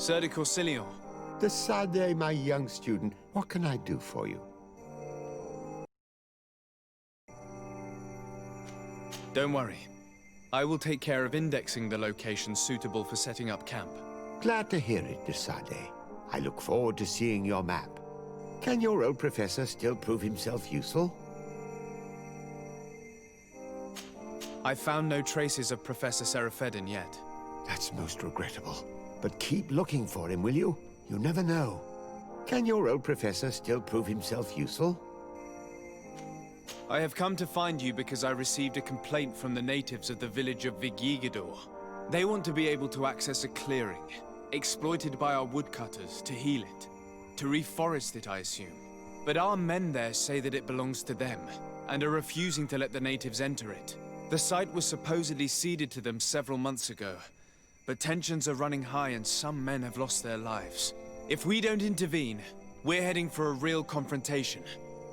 Sir de Corsilion. S.A.G, my young student, what can I do for you? Don't worry. I will take care of indexing the locations suitable for setting up camp. Glad to hear it, S.A.G. I look forward to seeing your map. Can your old professor still prove himself useful? I've found no traces of Professor Seraphedin yet. That's most regrettable. But keep looking for him, will you? You never know. Can your old professor still prove himself useful? I have come to find you because I received a complaint from the natives of the village of Vigigador. They want to be able to access a clearing, exploited by our woodcutters to heal it. To reforest it, I assume. But our men there say that it belongs to them, and are refusing to let the natives enter it. The site was supposedly ceded to them several months ago, but tensions are running high and some men have lost their lives. If we don't intervene, we're heading for a real confrontation.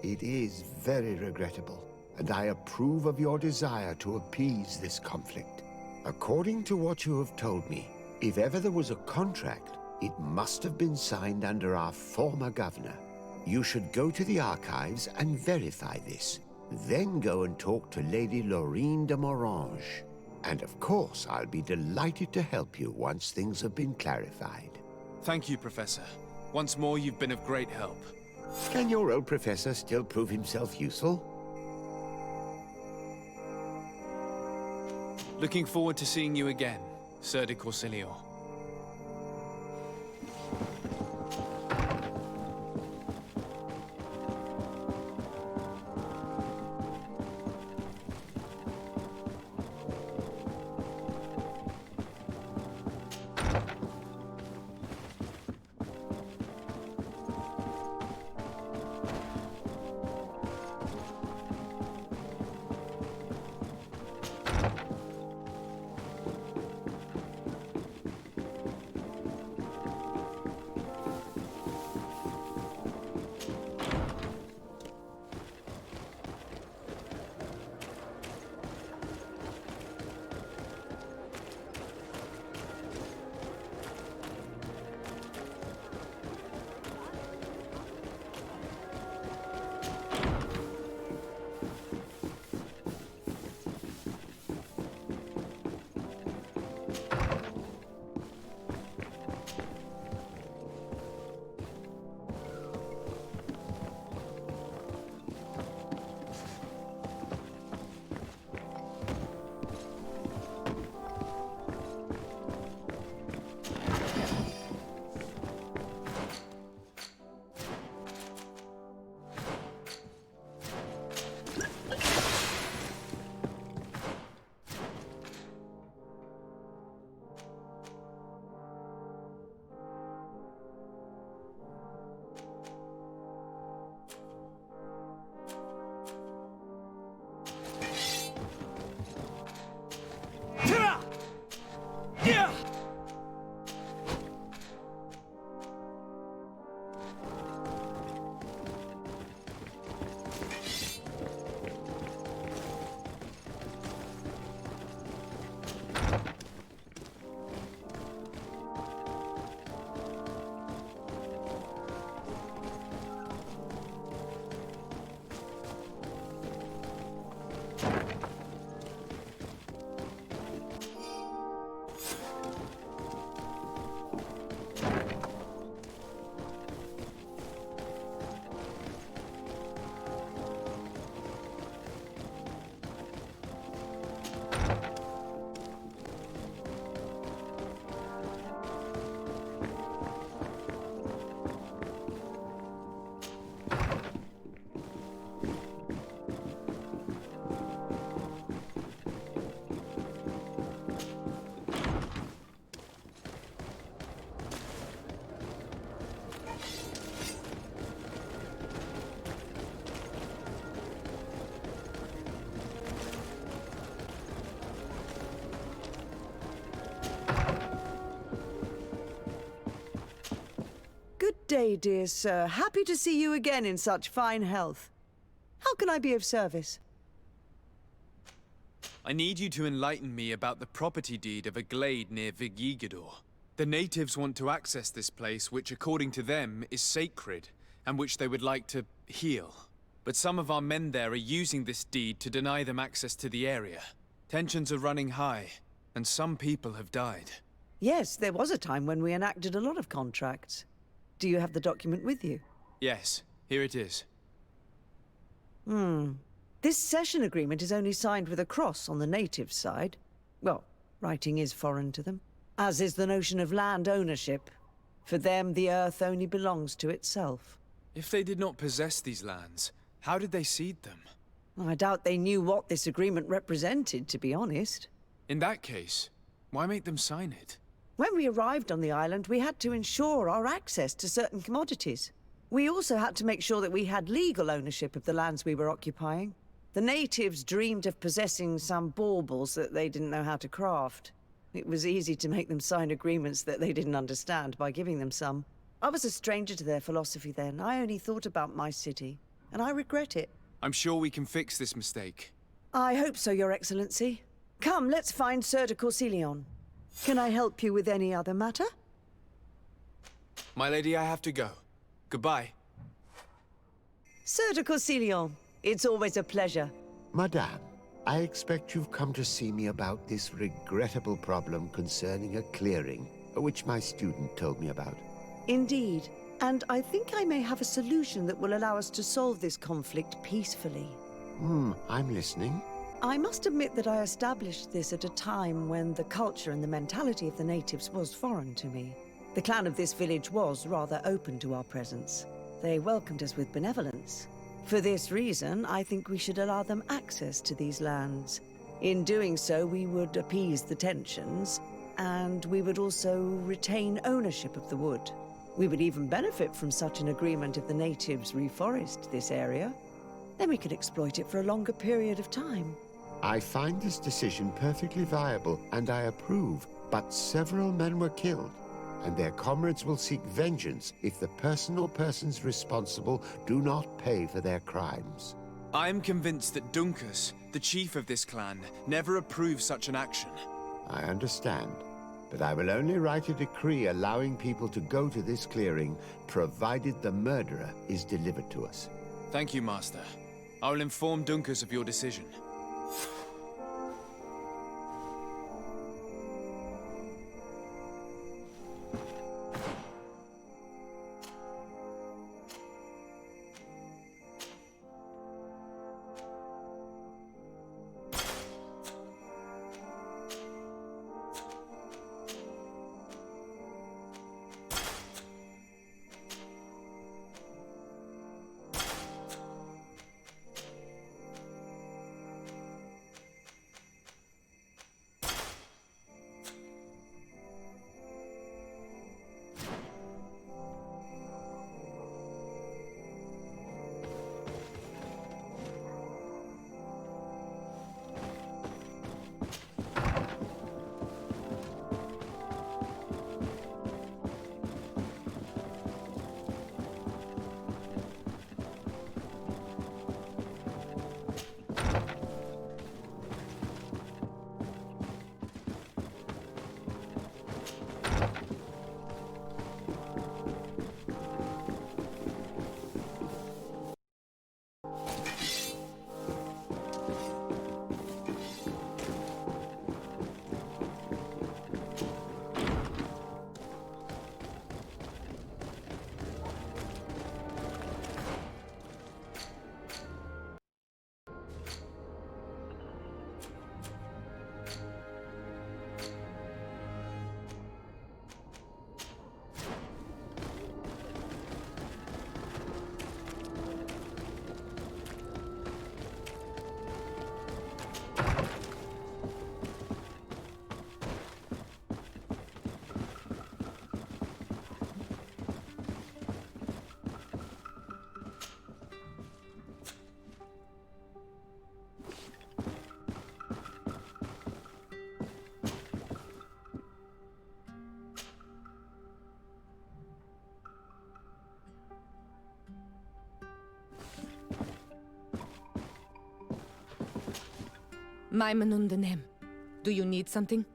It is very regrettable, and I approve of your desire to appease this conflict. According to what you have told me, if ever there was a contract, it must have been signed under our former governor. You should go to the archives and verify this. Then go and talk to Lady Laurine de Morange. And of course, I'll be delighted to help you once things have been clarified. Thank you, Professor. Once more, you've been of great help. Can your old professor still prove himself useful? Looking forward to seeing you again, Sir de Corsilion. day, dear sir. Happy to see you again in such fine health. How can I be of service? I need you to enlighten me about the property deed of a glade near Vigigador. The natives want to access this place, which according to them is sacred, and which they would like to heal. But some of our men there are using this deed to deny them access to the area. Tensions are running high, and some people have died. Yes, there was a time when we enacted a lot of contracts. Do you have the document with you? Yes, here it is. This cession agreement is only signed with a cross on the native side. Well, writing is foreign to them, as is the notion of land ownership. For them, the earth only belongs to itself. If they did not possess these lands, how did they cede them? I doubt they knew what this agreement represented, to be honest. In that case, why make them sign it? When we arrived on the island, we had to ensure our access to certain commodities. We also had to make sure that we had legal ownership of the lands we were occupying. The natives dreamed of possessing some baubles that they didn't know how to craft. It was easy to make them sign agreements that they didn't understand by giving them some. I was a stranger to their philosophy then. I only thought about my city, and I regret it. I'm sure we can fix this mistake. I hope so, Your Excellency. Come, let's find Sir de Corsilion. Can I help you with any other matter? My lady, I have to go. Goodbye. Sir de Corsilion, it's always a pleasure. Madame, I expect you've come to see me about this regrettable problem concerning a clearing, which my student told me about. Indeed. And I think I may have a solution that will allow us to solve this conflict peacefully. I'm listening. I must admit that I established this at a time when the culture and the mentality of the natives was foreign to me. The clan of this village was rather open to our presence. They welcomed us with benevolence. For this reason, I think we should allow them access to these lands. In doing so, we would appease the tensions, and we would also retain ownership of the wood. We would even benefit from such an agreement if the natives reforest this area. Then we could exploit it for a longer period of time. I find this decision perfectly viable, and I approve, but several men were killed, and their comrades will seek vengeance if the person or persons responsible do not pay for their crimes. I am convinced that Dunkus, the chief of this clan, never approved such an action. I understand, but I will only write a decree allowing people to go to this clearing, provided the murderer is delivered to us. Thank you, Master. I will inform Dunkus of your decision. Maimunundanem. Do you need something?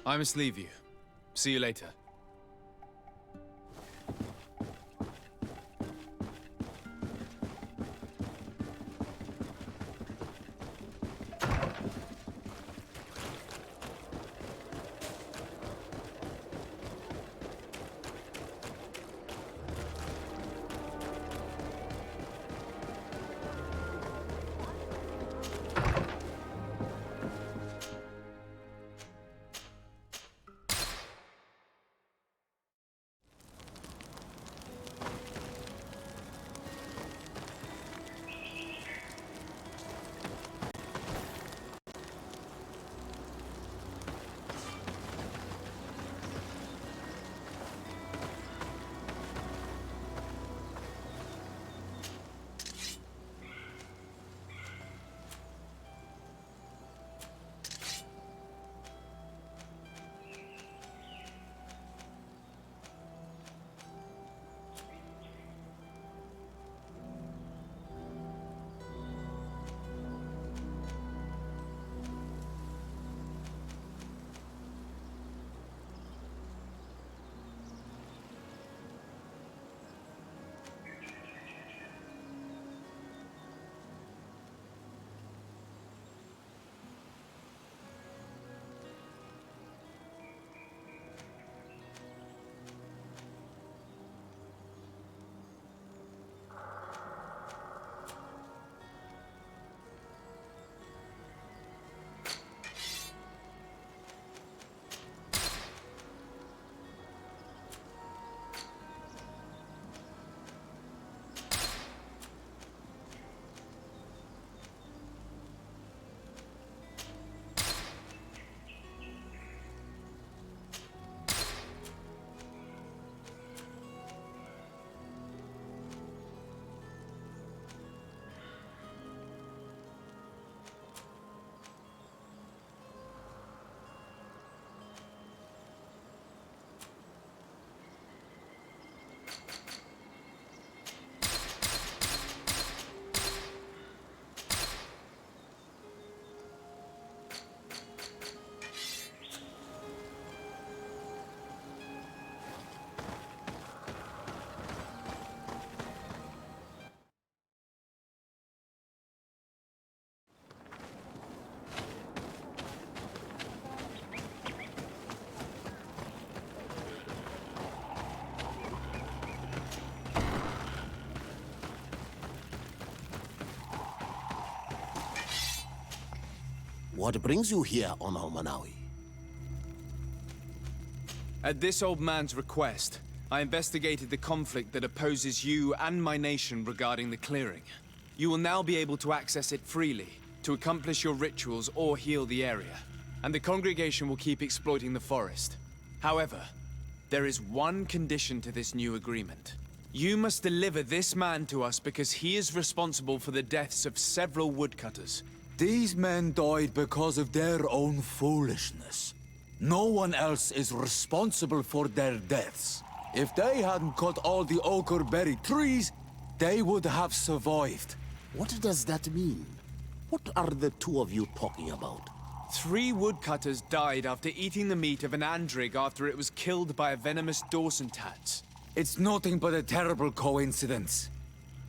I must leave you. See you later. What brings you here on Almanawi? At this old man's request, I investigated the conflict that opposes you and my nation regarding the clearing. You will now be able to access it freely, to accomplish your rituals or heal the area. And the congregation will keep exploiting the forest. However, there is one condition to this new agreement. You must deliver this man to us because he is responsible for the deaths of several woodcutters. These men died because of their own foolishness. No one else is responsible for their deaths. If they hadn't cut all the ochre-berry trees, they would have survived. What does that mean? What are the two of you talking about? 3 woodcutters died after eating the meat of an andrig after it was killed by a venomous Dawson tat. It's nothing but a terrible coincidence.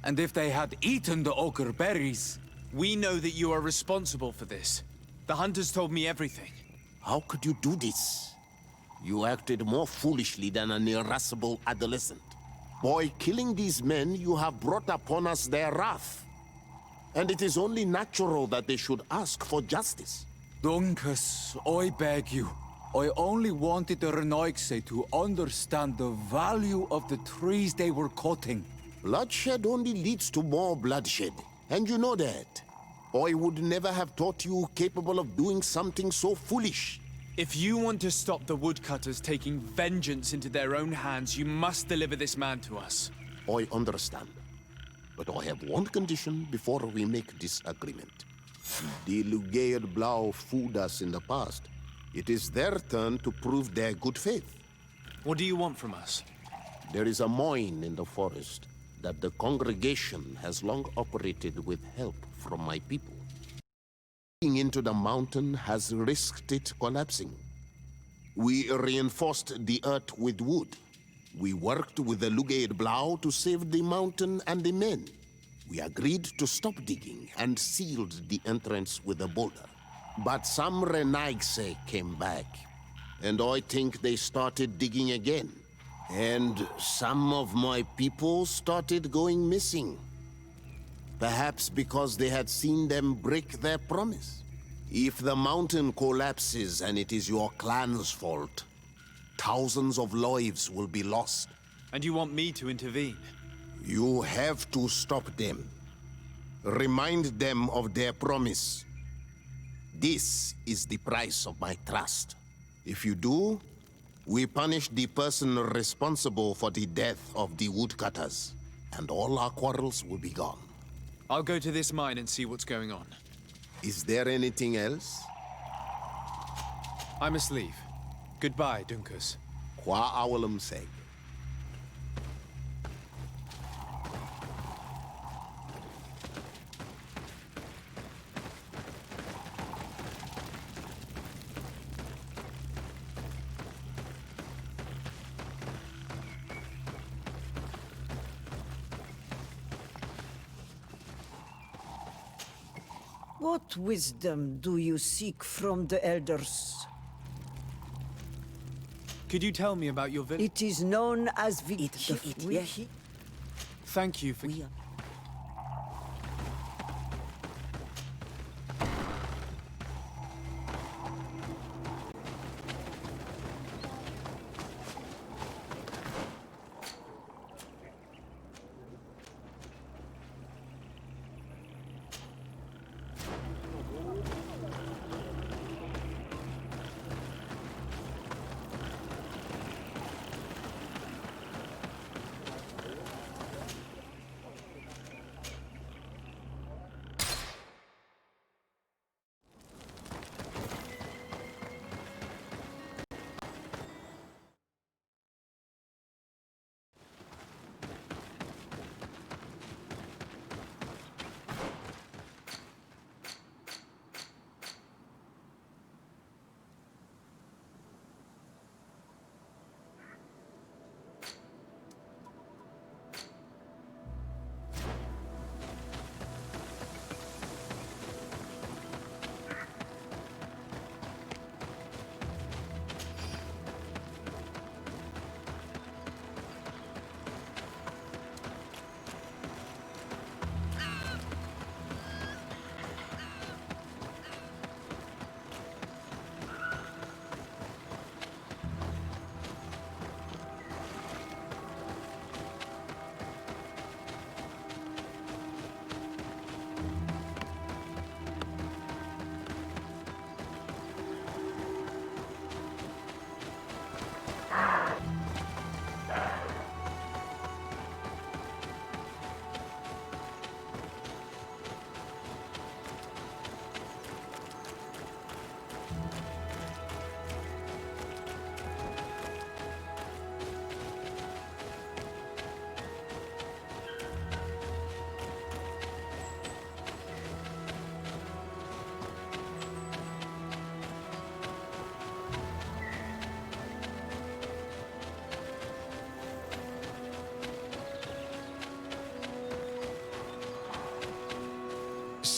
And if they had eaten the ochre berries... We know that you are responsible for this. The hunters told me everything. How could you do this? You acted more foolishly than an irascible adolescent. By killing these men, you have brought upon us their wrath. And it is only natural that they should ask for justice. Dunkus, I beg you. I only wanted the Renoixe to understand the value of the trees they were cutting. Bloodshed only leads to more bloodshed. And you know that. I would never have thought you capable of doing something so foolish. If you want to stop the woodcutters taking vengeance into their own hands, you must deliver this man to us. I understand. But I have one condition before we make this agreement. The Lugaid Blau fooled us in the past. It is their turn to prove their good faith. What do you want from us? There is a mine in the forest that the congregation has long operated with help from my people. into the mountain has risked it collapsing. We reinforced the earth with wood. We worked with the Lugaid Blau to save the mountain and the men. We agreed to stop digging and sealed the entrance with a boulder. But some Renaigse came back, and I think they started digging again. And some of my people started going missing. Perhaps because they had seen them break their promise. If the mountain collapses and it is your clan's fault, thousands of lives will be lost. And you want me to intervene? You have to stop them. Remind them of their promise. This is the price of my trust. If you do, we punish the person responsible for the death of the woodcutters, and all our quarrels will be gone. I'll go to this mine and see what's going on. Is there anything else? I must leave. Goodbye, Dunkus. Qua awalum seg. What wisdom do you seek from the elders? Could you tell me about your village? It is known as Thank you for...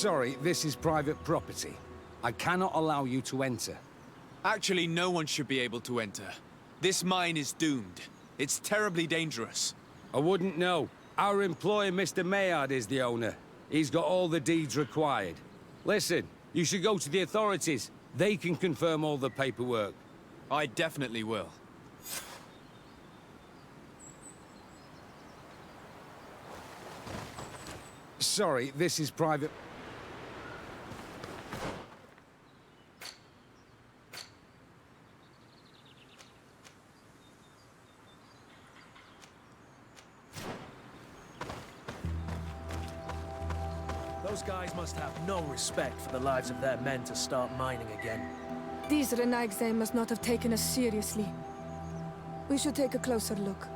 Sorry, this is private property. I cannot allow you to enter. Actually, no one should be able to enter. This mine is doomed. It's terribly dangerous. I wouldn't know. Our employer, Mr. Maillard, is the owner. He's got all the deeds required. Listen, you should go to the authorities. They can confirm all the paperwork. I definitely will. Sorry, this is private... Those guys must have no respect for the lives of their men to start mining again. These Renaigse must not have taken us seriously. We should take a closer look.